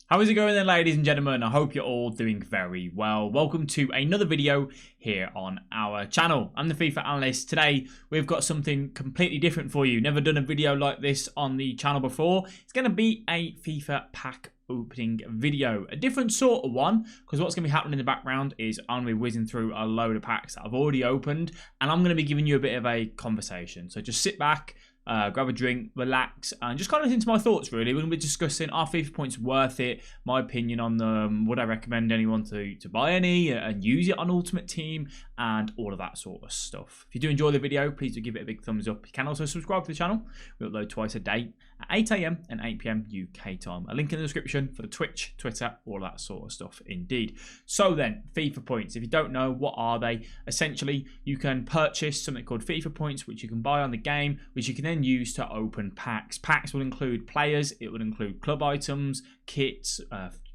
How is it going then, ladies and gentlemen? I hope you're all doing very well. Welcome to another video here on our channel. I'm the FIFA Analyst. Today, we've got something completely different for you. Never done a video like this on the channel before. It's going to be a FIFA pack opening video. A different sort of one, because what's going to be happening in the background is I'm going to be whizzing through a load of packs that I've already opened, and I'm going to be giving you a bit of a conversation. So just sit back, grab a drink, relax, and just kind of listen to my thoughts, really. We're going to be discussing, are FIFA points worth it, my opinion on them, would I recommend anyone to buy any and use it on Ultimate Team, and all of that sort of stuff. If you do enjoy the video, please do give it a big thumbs up. You can also subscribe to the channel. We upload twice a day at 8 AM and 8 PM UK time. A link in the description for the Twitch, Twitter, all that sort of stuff indeed. So then, FIFA points. If you don't know, what are they? Essentially, you can purchase something called FIFA points, which you can buy on the game, which you can then use to open packs. Packs will include players, it would include club items, kits,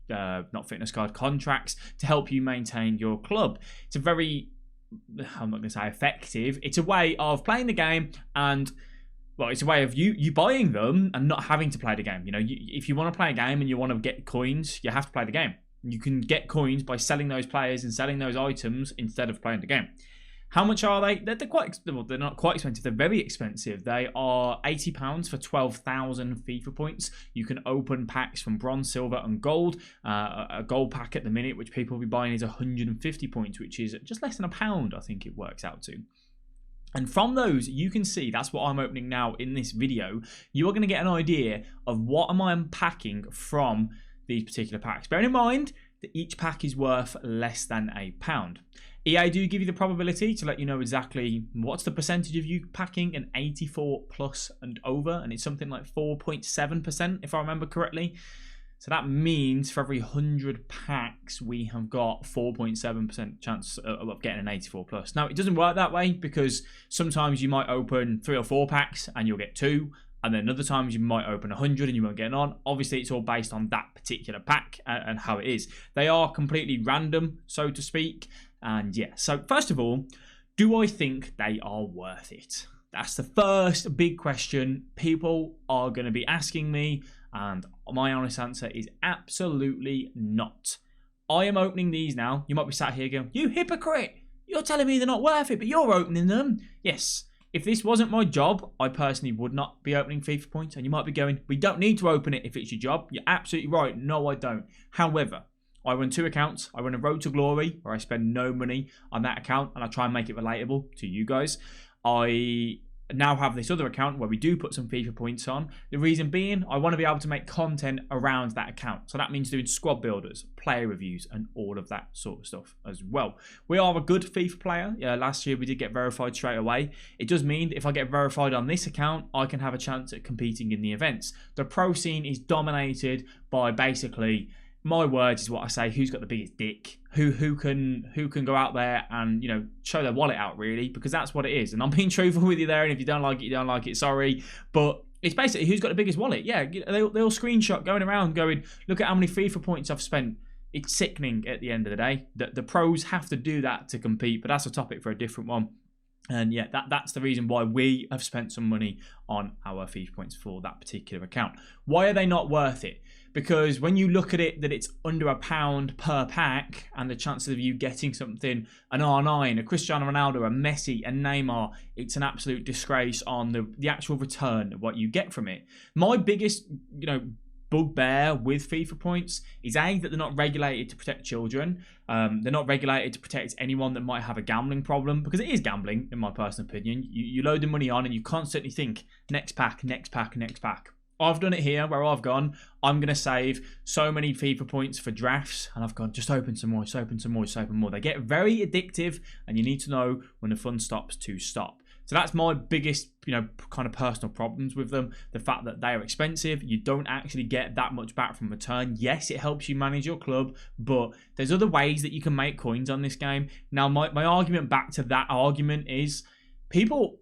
not fitness card, contracts to help you maintain your club. It's a very, I'm not going to say effective, it's a way of playing the game, and well, it's a way of you buying them and not having to play the game. You know, if you want to play a game and you want to get coins, you have to play the game. You can get coins by selling those players and selling those items instead of playing the game. How much are they? They're quite, well, they're not quite expensive. They're very expensive. They are £80 for 12,000 FIFA points. You can open packs from bronze, silver, and gold. A gold pack at the minute, which people will be buying, is 150 points, which is just less than £1, I think it works out to. And from those, you can see, that's what I'm opening now in this video. You are going to get an idea of what am I unpacking from these particular packs. Bearing in mind that each pack is worth less than £1. EA do give you the probability to let you know exactly what's the percentage of you packing an 84 plus and over, and it's something like 4.7% if I remember correctly. So that means for every 100 packs, we have got 4.7% chance of getting an 84 plus. Now, it doesn't work that way, because sometimes you might open 3 or 4 packs and you'll get 2. And then other times you might open 100 and you won't get on. Obviously, it's all based on that particular pack and how it is. They are completely random, so to speak. And yeah, so first of all, do I think they are worth it? That's the first big question people are going to be asking me. And my honest answer is absolutely not. I am opening these now. You might be sat here going, you hypocrite! You're telling me they're not worth it, but you're opening them. Yes. If this wasn't my job, I personally would not be opening FIFA points. And you might be going, we don't need to open it if it's your job. You're absolutely right. No, I don't. However, I run 2 accounts. I run a Road to Glory, where I spend no money on that account, and I try and make it relatable to you guys. I now have this other account where we do put some FIFA points on. The reason being, I want to be able to make content around that account. So that means doing squad builders, player reviews, and all of that sort of stuff as well. We are a good FIFA player. Yeah, last year we did get verified straight away. It does mean that if I get verified on this account, I can have a chance at competing in the events. The pro scene is dominated by basically, my words is what I say, who's got the biggest dick, who can go out there and, you know, show their wallet out, really, because that's what it is. And I'm being truthful with you there, and if you don't like it, you don't like it, sorry, but it's basically who's got the biggest wallet. Yeah, they'll screenshot going around going, look at how many FIFA points I've spent. It's sickening at the end of the day. The pros have to do that to compete, but that's a topic for a different one. And yeah, that's the reason why we have spent some money on our FIFA points for that particular account. Why are they not worth it? Because when you look at it, that it's under £1 per pack, and the chances of you getting something, an R9, a Cristiano Ronaldo, a Messi, a Neymar, it's an absolute disgrace on the actual return of what you get from it. My biggest, you know, bugbear with FIFA points is A, that they're not regulated to protect children. They're not regulated to protect anyone that might have a gambling problem, because it is gambling, in my personal opinion. You load the money on and you constantly think, next pack, next pack, next pack. I've done it here where I've gone, I'm going to save so many FIFA points for drafts, and I've gone, just open some more, just open some more, just open more. They get very addictive, and you need to know when the fun stops to stop. So that's my biggest, you know, kind of personal problems with them. The fact that they are expensive, you don't actually get that much back from return. Yes, it helps you manage your club, but there's other ways that you can make coins on this game. Now, my argument back to that argument is, people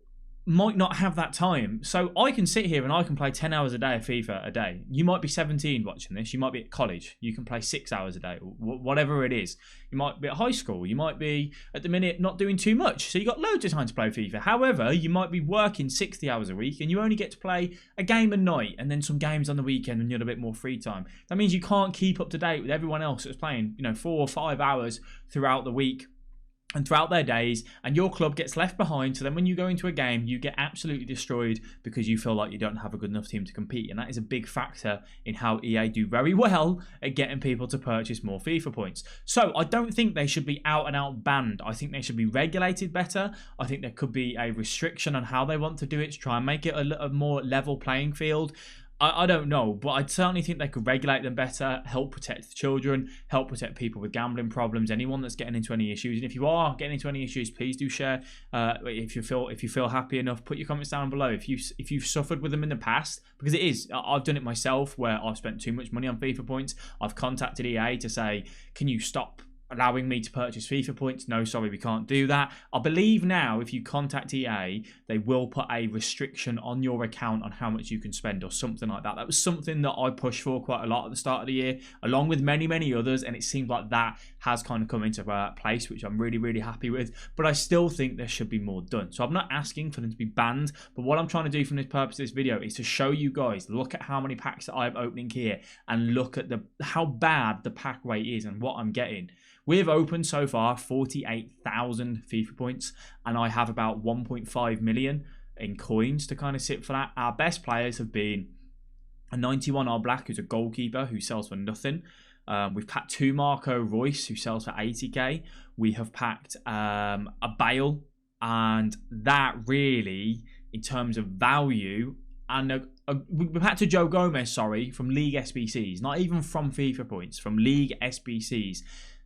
might not have that time. So I can sit here and I can play 10 hours a day of FIFA a day. You might be 17 watching this. You might be at college. You can play 6 hours a day, whatever it is. You might be at high school. You might be, at the minute, not doing too much. So you got loads of time to play FIFA. However, you might be working 60 hours a week and you only get to play a game a night and then some games on the weekend and you have a bit more free time. That means you can't keep up to date with everyone else that's playing, 4 or 5 hours throughout the week and throughout their days, and your club gets left behind. So then when you go into a game, you get absolutely destroyed because you feel like you don't have a good enough team to compete. And that is a big factor in how EA do very well at getting people to purchase more FIFA points. So I don't think they should be out and out banned. I think they should be regulated better. I think there could be a restriction on how they want to do it to try and make it a more level playing field. I don't know, but I certainly think they could regulate them better, help protect the children, help protect people with gambling problems, anyone that's getting into any issues. And if you are getting into any issues, please do share. If you feel happy enough, put your comments down below. If you've suffered with them in the past, because it is, I've done it myself where I've spent too much money on FIFA points. I've contacted EA to say, can you stop allowing me to purchase FIFA points? No, sorry, we can't do that. I believe now if you contact EA, they will put a restriction on your account on how much you can spend or something like that. That was something that I pushed for quite a lot at the start of the year, along with many, many others, and it seems like that has kind of come into place, which I'm really, really happy with. But I still think there should be more done. So I'm not asking for them to be banned, but what I'm trying to do from this purpose of this video is to show you guys, look at how many packs that I'm opening here and look at how bad the pack rate is and what I'm getting. We've opened so far 48,000 FIFA points, and I have about 1.5 million in coins to kind of sit for that. Our best players have been a 91 All Black, who's a goalkeeper, who sells for nothing. We've packed 2 Marco Reus, who sells for 80k. We have packed a Bale, and that really, in terms of value, and we packed a Joe Gomez, from League SBCs, not even from FIFA points, from League SBCs.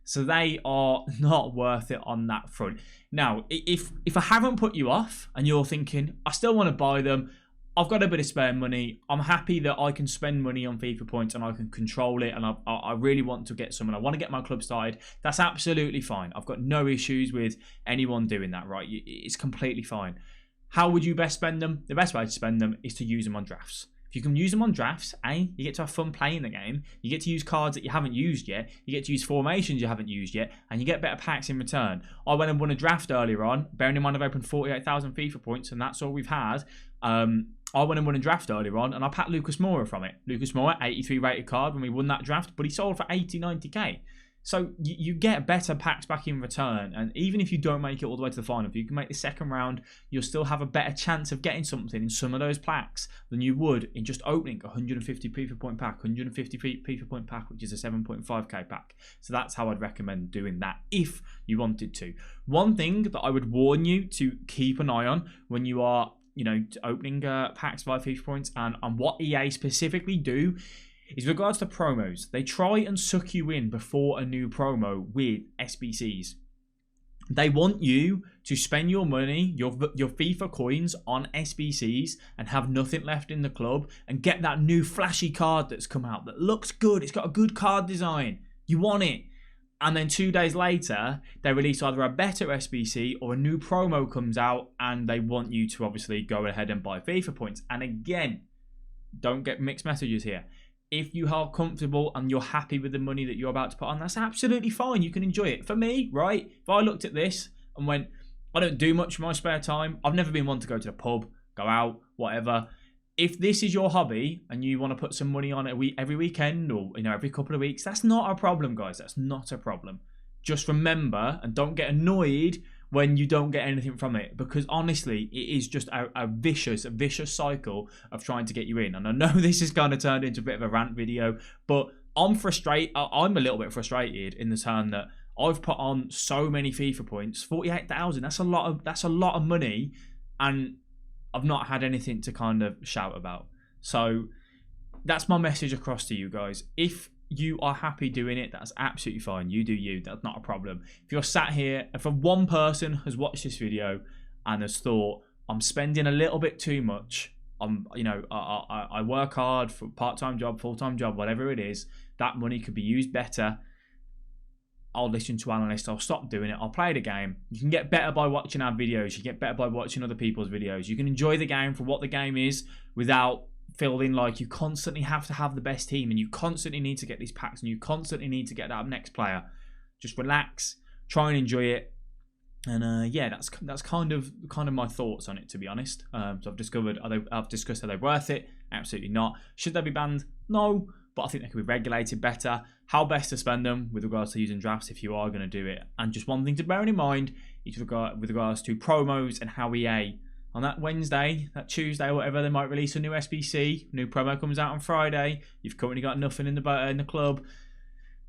So they are not worth it on that front. Now, if I haven't put you off and you're thinking, I still want to buy them, I've got a bit of spare money, I'm happy that I can spend money on FIFA points and I can control it, and I really want to get some and I want to get my club started, that's absolutely fine. I've got no issues with anyone doing that, right? It's completely fine. How would you best spend them? The best way to spend them is to use them on drafts. If you can use them on drafts, you get to have fun playing the game, you get to use cards that you haven't used yet, you get to use formations you haven't used yet, and you get better packs in return. I went and won a draft earlier on, bearing in mind I've opened 48,000 FIFA points, and that's all we've had. I went and won a draft earlier on, and I packed Lucas Moura from it. Lucas Moura, 83 rated card when we won that draft, but he sold for 80, 90k. So you get better packs back in return, and even if you don't make it all the way to the final, if you can make the second round, you'll still have a better chance of getting something in some of those packs than you would in just opening a 150 FIFA point pack, 150 FIFA point pack, which is a 7.5k pack. So that's how I'd recommend doing that if you wanted to. One thing that I would warn you to keep an eye on when you are, opening packs via FIFA points, and what EA specifically do, is regards to promos. They try and suck you in before a new promo with SBCs. They want you to spend your money, your FIFA coins on SBCs and have nothing left in the club and get that new flashy card that's come out that looks good. It's got a good card design. You want it. And then 2 days later, they release either a better SBC or a new promo comes out and they want you to obviously go ahead and buy FIFA points. And again, don't get mixed messages here. If you are comfortable and you're happy with the money that you're about to put on, that's absolutely fine. You can enjoy it. For me, right, if I looked at this and went, I don't do much for my spare time. I've never been one to go to the pub, go out, whatever. If this is your hobby and you want to put some money on it every weekend or every couple of weeks, that's not a problem, guys. That's not a problem. Just remember and don't get annoyed when you don't get anything from it, because honestly, it is just a vicious cycle of trying to get you in. And I know this is kind of turned into a bit of a rant video, but I'm a little bit frustrated in the turn that I've put on so many FIFA points, 48,000. That's a lot of money, and I've not had anything to kind of shout about. So that's my message across to you guys. If you are happy doing it, that's absolutely fine. You do you. That's not a problem. If you're sat here, if one person has watched this video and has thought, I'm spending a little bit too much, I work hard for part-time job, full-time job, whatever it is, that money could be used better, I'll listen to Analyst, I'll stop doing it, I'll play the game. You can get better by watching our videos, you get better by watching other people's videos. You can enjoy the game for what the game is without feeling like you constantly have to have the best team and you constantly need to get these packs and you constantly need to get that next player. Just relax, try and enjoy it. And yeah, that's kind of my thoughts on it, to be honest. So I've discussed are they worth it? Absolutely not. Should they be banned? No, but I think they could be regulated better. How best to spend them with regards to using drafts if you are going to do it. And just one thing to bear in mind is with regards to promos and how EA on that Wednesday, that Tuesday, whatever, they might release a new SBC. New promo comes out on Friday. You've currently got nothing in the club.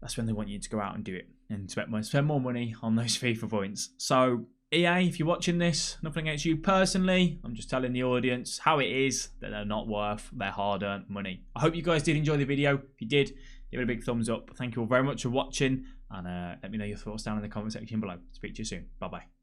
That's when they want you to go out and do it and spend more money on those FIFA points. So EA, if you're watching this, nothing against you personally. I'm just telling the audience how it is, that they're not worth their hard-earned money. I hope you guys did enjoy the video. If you did, give it a big thumbs up. Thank you all very much for watching, and let me know your thoughts down in the comment section below. Speak to you soon. Bye-bye.